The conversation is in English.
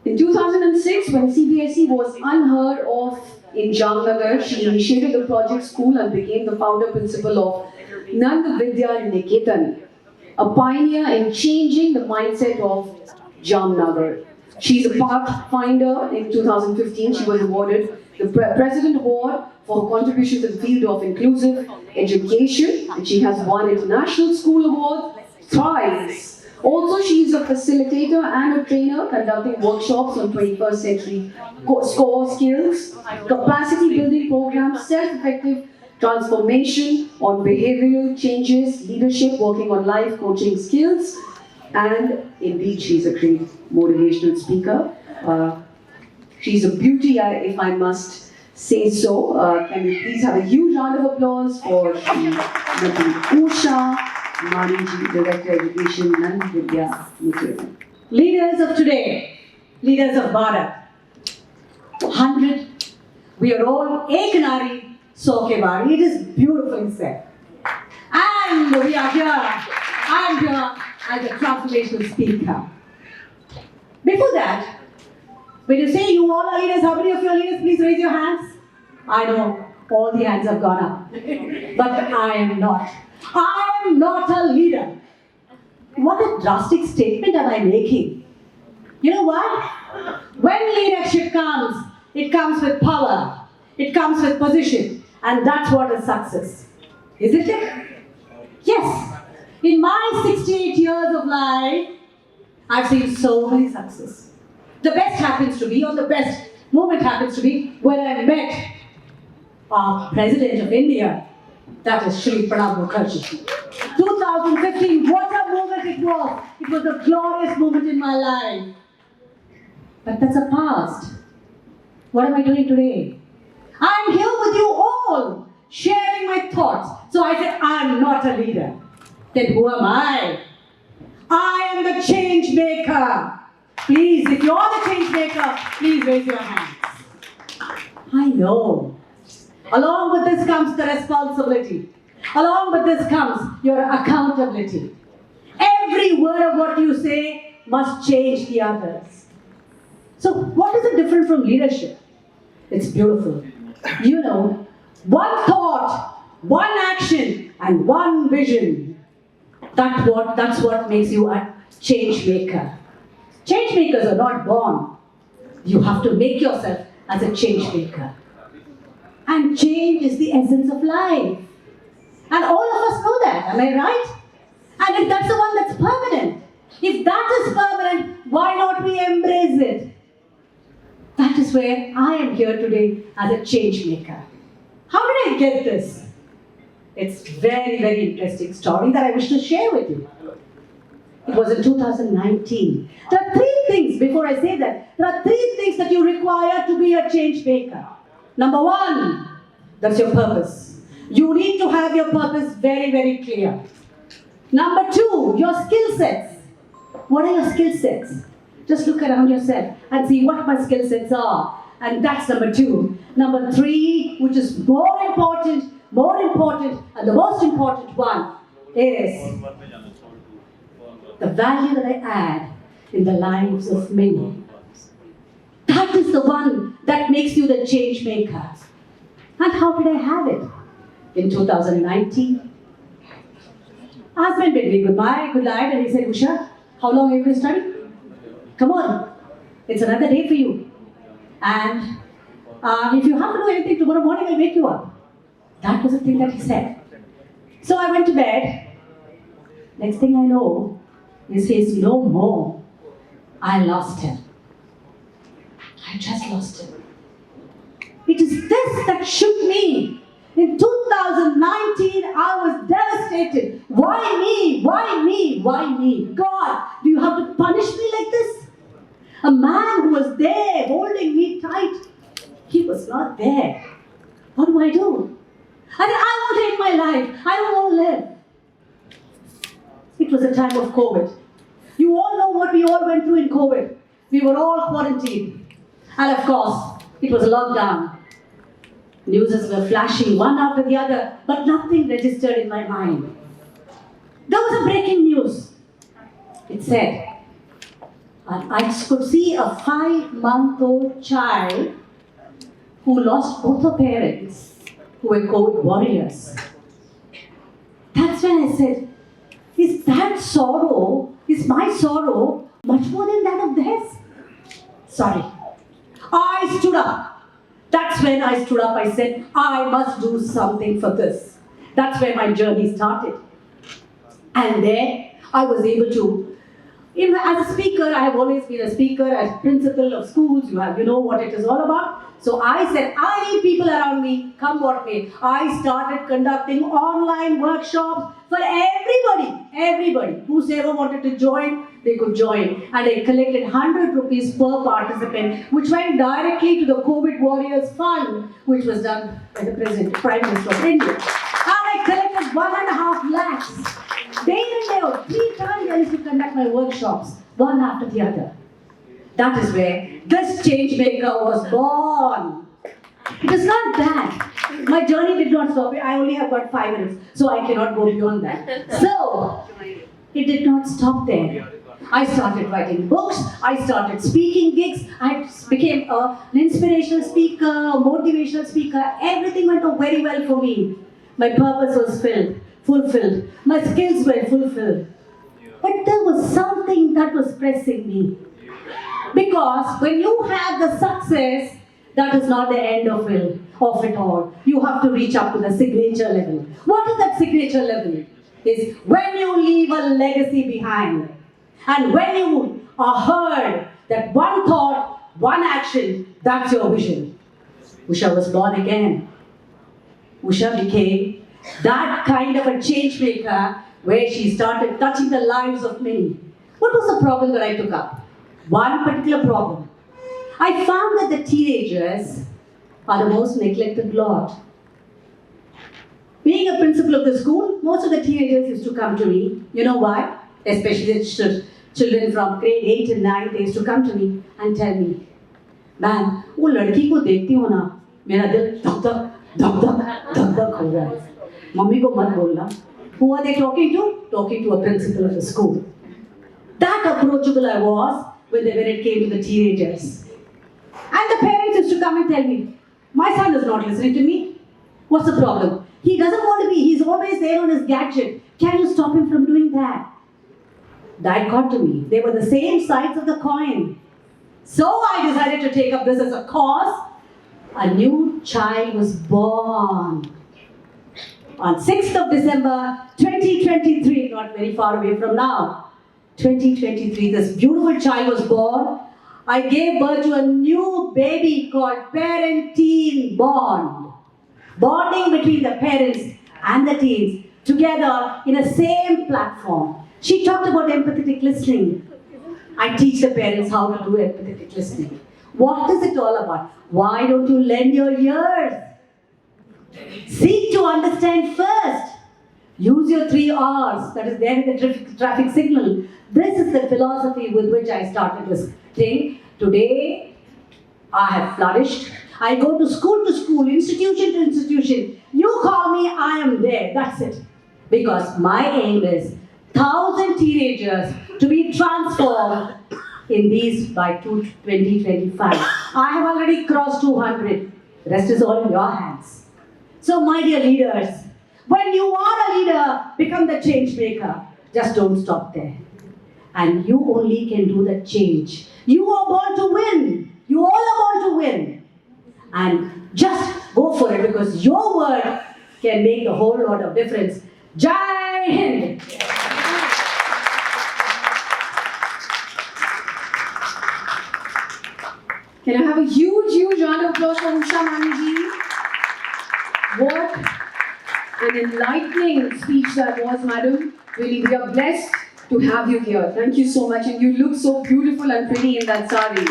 In 2006, when CBSE was unheard of in Jamnagar, she initiated the project school and became the founder principal of Nand Vidya Niketan, a pioneer in changing the mindset of Jamnagar. She's a pathfinder. In 2015, she was awarded the President Award for her contributions in the field of inclusive education, and she has won International School Award thrice. Also, she is a facilitator and a trainer conducting workshops on 21st century core skills, capacity building programs, self-effective transformation on behavioral changes, leadership, working on life coaching skills, and indeed she's a great motivational speaker. She's a beauty, if I must say so. Can we please have a huge round of applause for Usha Mani, Director Education, Nand Vidya Niketan. Leaders of today, leaders of Bharat. 100, we are all ek Nari, so ke Bhari. It is beautifully said. And we are here, I am here as a transformational speaker. Before that, when you say you all are leaders, how many of you are leaders? Please raise your hands. I know all the hands have gone up, but I am not. I am not a leader. What a drastic statement am I making? You know what? When leadership comes, it comes with power, it comes with position, and that's what is success. Isn't it? Yes. In my 68 years of life, I've seen so many success. The best happens to be, or the best moment happens to be, when I met our President of India, that is Shri Pranab Mukherjee. 2015, what a moment it was. It was a glorious moment in my life. But that's a past. What am I doing today? I'm here with you all, sharing my thoughts. So I said, I'm not a leader. Then who am I? I am the change maker. Please, if you're the change maker, please raise your hands. I know. Along with this comes the responsibility. Along with this comes your accountability. Every word of what you say must change the others. So what is it different from leadership? It's beautiful. You know, one thought, one action, and one vision. That's what makes you a change maker. Change makers are not born. You have to make yourself as a change maker. And change is the essence of life. And all of us know that, am I right? And if that's the one that's permanent, if that is permanent, why not we embrace it? That is where I am here today as a change maker. How did I get this? It's very, very interesting story that I wish to share with you. It was in 2019. There are three things, before I say that, there are three things that you require to be a change maker. Number one, that's your purpose. You need to have your purpose very, very clear. Number two, your skill sets. What are your skill sets? Just look around yourself and see what my skill sets are. And that's number two. Number three, which is more important, and the most important one is the value that I add in the lives of many. That is the one that makes you the change maker. And how did I have it? In 2019, husband bid me goodbye, good night, and he said, Usha, how long are you going to study? Come on, it's another day for you. And if you have to do anything tomorrow morning, I'll wake you up. That was the thing that he said. So I went to bed. Next thing I know, he says, no more. I lost him. I just lost him. It is this that shook me. In 2019, I was devastated. Why me? Why me? Why me? God, do you have to punish me like this? A man who was there holding me tight, he was not there. What do? I said, I want to end my life. I don't want to live. It was a time of COVID. You all know what we all went through in COVID. We were all quarantined. And of course, it was a lockdown. Newses were flashing one after the other, but nothing registered in my mind. There was a breaking news. It said, And I could see a 5-month-old child who lost both her parents, who were COVID warriors. That's when I said, is that sorrow, is my sorrow much more than that of theirs? Sorry. I stood up. That's when I stood up. I said, I must do something for this. That's where my journey started. And there I was able to, as a speaker, I have always been a speaker, as principal of schools, you know what it is all about. So I said, I need people around me, come what may. I started conducting online workshops for everybody. Whosoever wanted to join, they could join. And I collected 100 rupees per participant, which went directly to the COVID Warriors Fund, which was done by the President, Prime Minister of India. And I collected 1.5 lakhs. Day in day out, 3 times I used to conduct my workshops, one after the other. That is where this change maker was born. It is not that. My journey did not stop. I only have got 5 minutes, so I cannot go beyond that. So, it did not stop there. I started writing books, I started speaking gigs, I became an inspirational speaker, a motivational speaker. Everything went very well for me. My purpose was fulfilled. My skills were fulfilled. But there was something that was pressing me. Because when you have the success, that is not the end of it all. You have to reach up to the signature level. What is that signature level? Is when you leave a legacy behind. And when you are heard that one thought, one action, that's your vision. Usha was born again. Usha became that kind of a change maker where she started touching the lives of many. What was the problem that I took up? One particular problem. I found that the teenagers are the most neglected lot. Being a principal of the school, most of the teenagers used to come to me. You know why? Especially the children from grade 8 and 9, they used to come to me and tell me, "Ma'am, वो लड़की को देखती हो ना, मेरा दिल धक हो रहा है. मम्मी को मत बोलना." Who are they talking to? Talking to a principal of the school. That approachable I was when it came to the teenagers. And the parents used to come and tell me, "My son is not listening to me. What's the problem? He doesn't want to be, he's always there on his gadget. Can you stop him from doing that?" That got to me. They were the same sides of the coin. So I decided to take up this as a cause. A new child was born. On 6th of December 2023, not very far away from now, 2023, this beautiful child was born. I gave birth to a new baby called parent-teen bond. Bonding between the parents and the teens together in a same platform. She talked about empathetic listening. I teach the parents how to do empathetic listening. What is it all about? Why don't you lend your ears? Seek to understand first. Use your 3 R's, that is there in the traffic signal. This is the philosophy with which I started this thing. Today, I have flourished. I go to school, institution to institution. You call me, I am there. That's it. Because my aim is 1,000 teenagers to be transformed in these by 2025. I have already crossed 200. The rest is all in your hands. So my dear leaders, when you are a leader, become the change maker. Just don't stop there. And you only can do the change. You are born to win. You all are born to win. And just go for it because your word can make a whole lot of difference. Jai Hind! Can I have a huge round of applause for Usha Mani ji? What an enlightening speech that was, madam. Really, we are blessed to have you here. Thank you so much. And you look so beautiful and pretty in that sari.